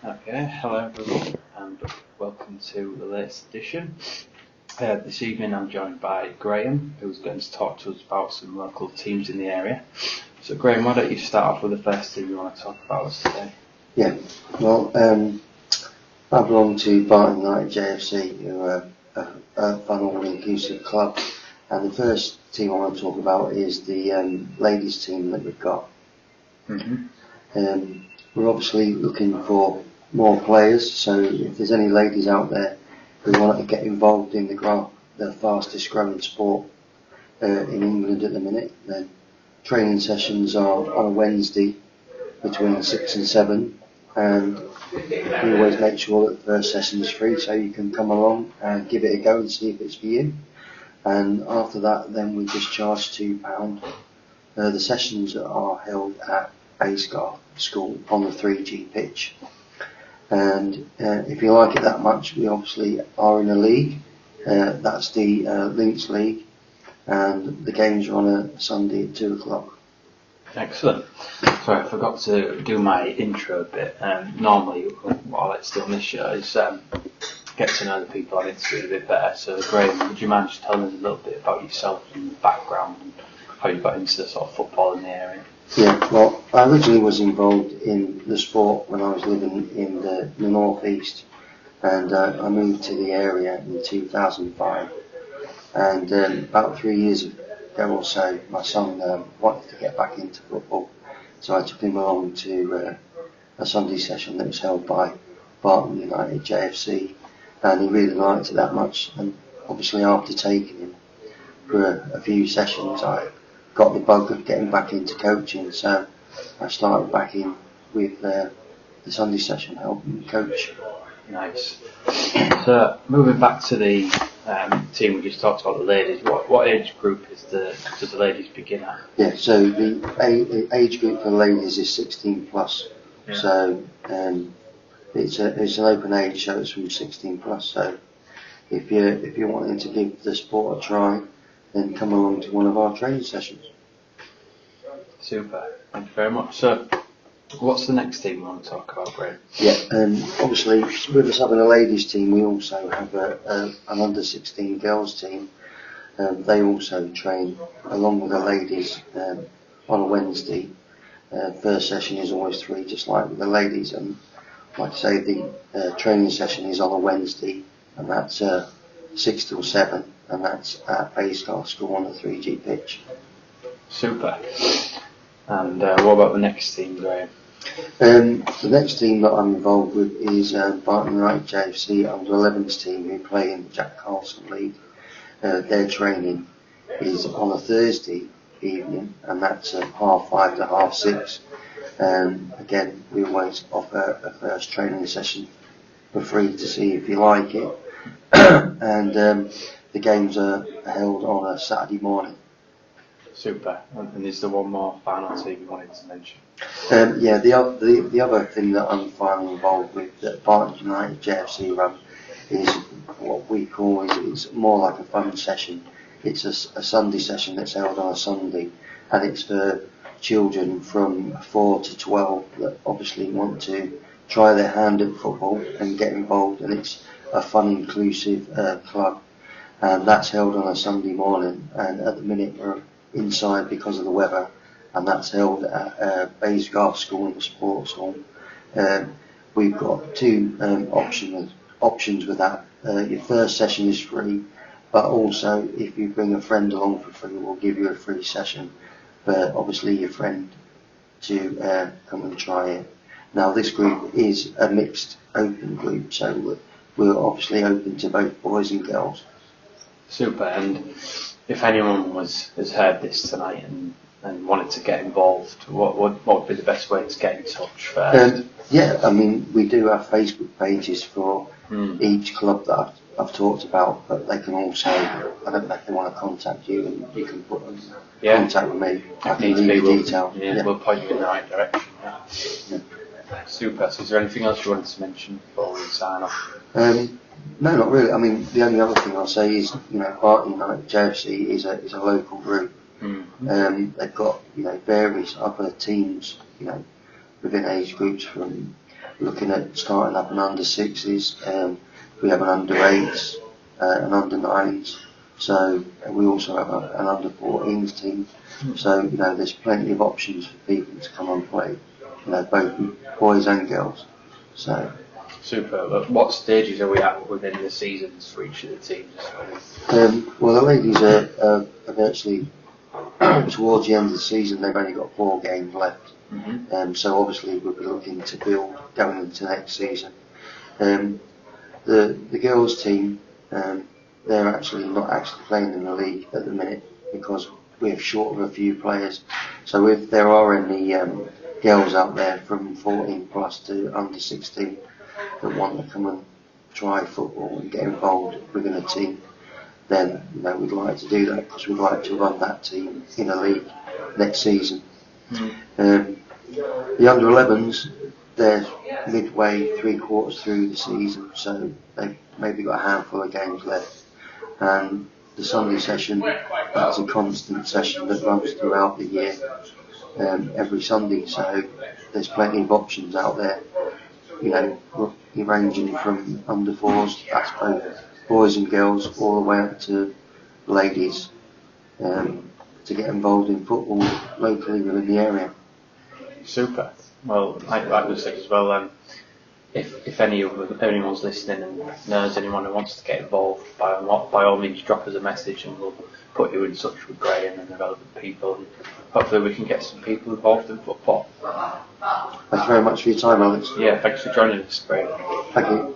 Okay, hello everyone, and welcome to the latest edition. This evening I'm joined by Graham, who's going to talk to us about some local teams in the area. So Graham, why don't you start off with the first team you want to talk about us today? Yeah, well, I belong to Barton United JFC, who are a fun all-inclusive club, and the first team I want to talk about is the ladies team that we've got. We're obviously looking for more players, so if there's any ladies out there who want to get involved in the fastest growing sport in England at the minute, then training sessions are on a Wednesday between 6 and 7, and we always make sure that the first session is free, so you can come along and give it a go and see if it's for you. And after that, then we just charge £2. The sessions are held at Baysgar School on the 3G pitch, and if you like it that much, we obviously are in a league. That's the Links League, and the games are on a Sunday at 2 o'clock. Excellent. Sorry, I forgot to do my intro bit. Normally, what I like to do on this show is get to know the people I've interviewed a bit better. So, Graham, would you mind just telling us a little bit about yourself and your background and how you got into the sort of football in the area? Yeah, well, I originally was involved in the sport when I was living in the North East, and I moved to the area in 2005, and about 3 years ago or so, my son wanted to get back into football, so I took him along to a Sunday session that was held by Barton United JFC, and he really liked it that much. And obviously after taking him for a few sessions, I got the bug of getting back into coaching, so I started back in with the Sunday session helping coach. Nice. So moving back to the team we just talked about, the ladies, what age group does the ladies begin at? Yeah, so the age group for the ladies is 16 plus. Yeah. So it's an open age, so it's from 16 plus. So if you're wanting to give the sport a try, then come along to one of our training sessions. Super, thank you very much. So, what's the next team we want to talk about, Graham? Yeah, obviously with us having a ladies team, we also have an under 16 girls team. They also train along with the ladies on a Wednesday. First session is always 3, just like with the ladies, and like I say, the training session is on a Wednesday, and that's 6 till 7, and that's at Baysgar School on the 3G pitch. Super. And what about the next team, Graham? The next team that I'm involved with is Barton United JFC under 11s team, who play in the Jack Carlson League. Their training is on a Thursday evening, and that's at 5:30 to 6:30. Again, we always offer a first training session for free to see if you like it, and the games are held on a Saturday morning. Super. And is there one more final team you wanted to mention? Yeah, the other thing that I'm finally involved with that Barton United JFC run is what we call it's more like a fun session. It's a Sunday session that's held on a Sunday, and it's for children from 4 to 12 that obviously want to try their hand at football and get involved, and it's a fun, inclusive club, and that's held on a Sunday morning, and at the minute we're inside because of the weather, and that's held at Baysgar School in the sports hall. We've got two options with that. Your first session is free, but also if you bring a friend along for free, we'll give you a free session, but obviously your friend to come and try it. Now this group is a mixed open group, so we're obviously open to both boys and girls. Super. And if anyone has heard this tonight and wanted to get involved, what would be the best way to get in touch first? Yeah, I mean, we do have Facebook pages for each club that I've talked about, but they can also, I don't know if they want to contact you, and you can put them contact with me. I can leave the detail. Yeah, we'll point you in the right direction. Yeah. Super. So is there anything else you wanted to mention before we sign off? No, not really. I mean, the only other thing I'll say is, Barton United JFC is a local group. They've got, various other teams, within age groups from looking at starting up an under sixes. We have an under eights, an under nines. So we also have an under 14s team. So there's plenty of options for people to come and play. Both boys and girls. So. Super. What stages are we at within the seasons for each of the teams? Well, the ladies are virtually towards the end of the season. They've only got 4 games left. So obviously we'll be looking to build going into next season. The girls team, they're actually not actually playing in the league at the minute because we're short of a few players. So if there are any girls out there from 14 plus to under 16 that want to come and try football and get involved within a team, then we'd like to do that because we'd like to run that team in a league next season. The under 11s, they're midway, 3/4 through the season, so they've maybe got a handful of games left. And the Sunday session, that's a constant session that runs throughout the year, every Sunday. So there's plenty of options out there. You're ranging from under 4s, that's both boys and girls, all the way up to ladies, to get involved in football locally within the area. Super. Well, like we said as well, if anyone's listening and knows anyone who wants to get involved, by all means drop us a message and we'll put you in touch with Graham and the relevant people, and hopefully we can get some people involved in football. Thank you very much for your time, Alex. Yeah, thanks for joining us, Graham. Thank you.